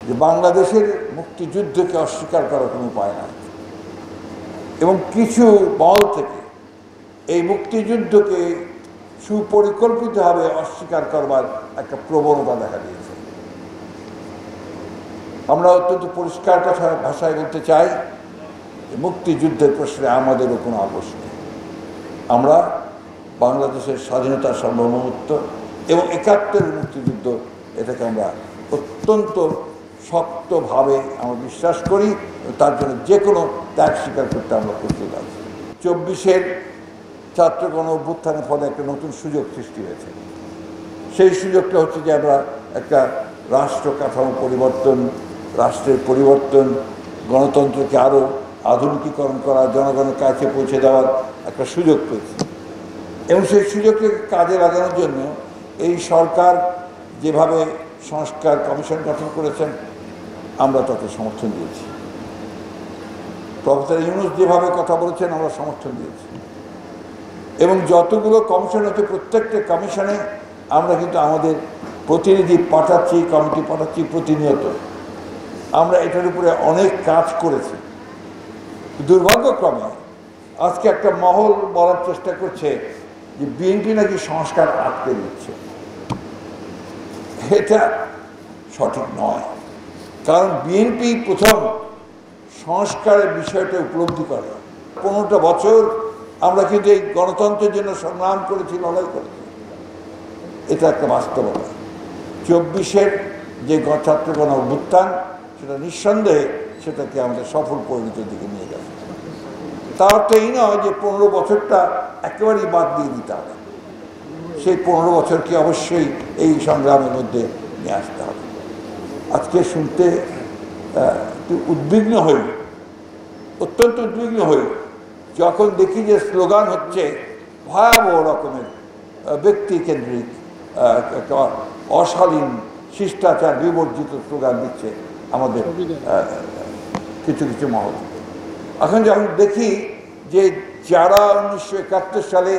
যে বাংলাদেশের মুক্তিযুদ্ধকে অস্বীকার করার কোনো উপায় নাই এবং কিছু মহল থেকে এই মুক্তিযুদ্ধকে সুপরিকল্পিতভাবে অস্বীকার করবার একটা প্রবণতা দেখা দিয়েছে। আমরা অত্যন্ত পরিষ্কার ভাষায় বলতে চাই যে মুক্তিযুদ্ধের প্রশ্নে আমাদেরও কোনো আপোষ নেই। আমরা বাংলাদেশের স্বাধীনতার সার্বভৌমত্ব এবং ৭১-এর মুক্তিযুদ্ধ এটাকে আমরা অত্যন্ত শক্তভাবে আমরা বিশ্বাস করি, তার জন্য যে কোনো ত্যাগ স্বীকার করতে আমরা প্রস্তুত আছি। ২৪-এর ছাত্র গণ অভ্যুত্থানের ফলে একটা নতুন সুযোগ সৃষ্টি হয়েছে। সেই সুযোগটা হচ্ছে যে আমরা একটা রাষ্ট্র কাঠামো পরিবর্তন, রাষ্ট্রের পরিবর্তন, গণতন্ত্রকে আরও আধুনিকীকরণ করা, জনগণের কাছে পৌঁছে দেওয়ার একটা সুযোগ পেয়েছি এবং সেই সুযোগকে কাজে লাগানোর জন্য এই সরকার যেভাবে সংস্কার কমিশন গঠন করেছেন আমরা তাকে সমর্থন দিয়েছি। প্রফেসর ইউনূস যেভাবে কথা বলেছেন আমরা সমর্থন দিয়েছি এবং যতগুলো কমিশন হচ্ছে প্রত্যেকটা কমিশনে আমরা কিন্তু আমাদের প্রতিনিধি পাঠাচ্ছি, কমিটি পাঠাচ্ছি প্রতিনিয়ত। আমরা এটার উপরে অনেক কাজ করেছি। দুর্ভাগ্যক্রমে আজকে একটা মহল বলার চেষ্টা করছে যে বিএনপি নাকি সংস্কার আটকে দিচ্ছে। এটা সঠিক নয়, কারণ বিএনপি প্রথম সংস্কারের বিষয়টা উপলব্ধি করে। ১৫টা বছর আমরা কিন্তু এই গণতন্ত্রের জন্য সংগ্রাম করেছি, লড়াই করেছি, এটা একটা বাস্তবতা। ২৪-এর যে ছাত্র গণ অভ্যুত্থান সেটা নিঃসন্দেহে সেটাকে আমাদের সফল পরিণতির দিকে নিয়ে গেছে। তার অর্থ এই নয় যে ১৫ বছরটা একেবারেই বাদ দিয়ে দিতে হবে। সেই ১৫ বছরকে অবশ্যই এই সংগ্রামের মধ্যে নিয়ে আসতে হবে। আজকে শুনতে একটু উদ্বিগ্ন হই, অত্যন্ত উদ্বিগ্ন হই যখন দেখি যে স্লোগান হচ্ছে ভয়াবহ রকমের ব্যক্তিকেন্দ্রিক অশালীন শিষ্টাচার বিবর্জিত স্লোগান দিচ্ছে আমাদের কিছু কিছু মহল। এখন যখন দেখি যে যারা ১৯৭১ সালে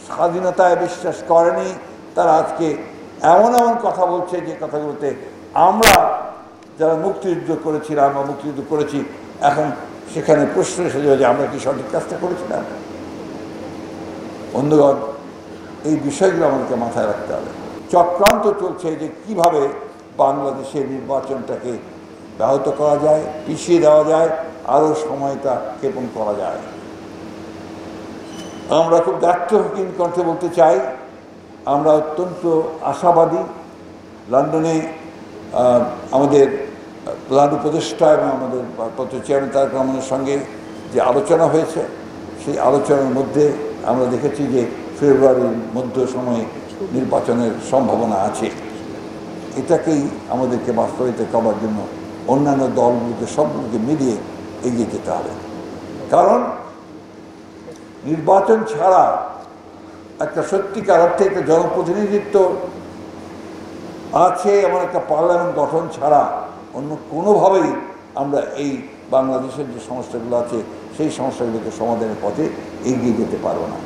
স্বাধীনতায় বিশ্বাস করেনি তারা আজকে এমন এমন কথা বলছে যে কথাগুলোতে আমরা যারা মুক্তিযুদ্ধ করেছিলাম বা মুক্তিযুদ্ধ করেছি এখন সেখানে প্রশ্ন এসে যাবে যে আমরা কি সঠিক কাজটা করেছিলাম। বন্ধুগণ, এই বিষয়গুলো আমাদেরকে মাথায় রাখতে হবে। চক্রান্ত চলছে যে কিভাবে বাংলাদেশের নির্বাচনটাকে ব্যাহত করা যায়, পিছিয়ে দেওয়া যায়, আরও সময়টা ক্ষেপণ করা যায়। আমরা খুব দায়িত্বহীন কণ্ঠে বলতে চাই আমরা অত্যন্ত আশাবাদী। লন্ডনে আমাদের প্রধান উপদেষ্টা এবং আমাদের চেয়ারম্যান তারেক রহমানের সঙ্গে যে আলোচনা হয়েছে সেই আলোচনার মধ্যে আমরা দেখেছি যে ফেব্রুয়ারির মধ্য সময়ে নির্বাচনের সম্ভাবনা আছে। এটাকেই আমাদেরকে বাস্তবায়িত করার জন্য অন্যান্য দলগুলোকে সবগুলোকে মিলিয়ে এগিয়ে যেতে হবে। কারণ নির্বাচন ছাড়া একটা সত্যিকার অর্থে একটা জনপ্রতিনিধিত্ব আছে এমন একটা পার্লামেন্ট গঠন ছাড়া অন্য কোনোভাবেই আমরা এই বাংলাদেশের যে সমস্যাগুলো আছে সেই সমস্যাগুলোকে সমাধানের পথে এগিয়ে যেতে পারবো না।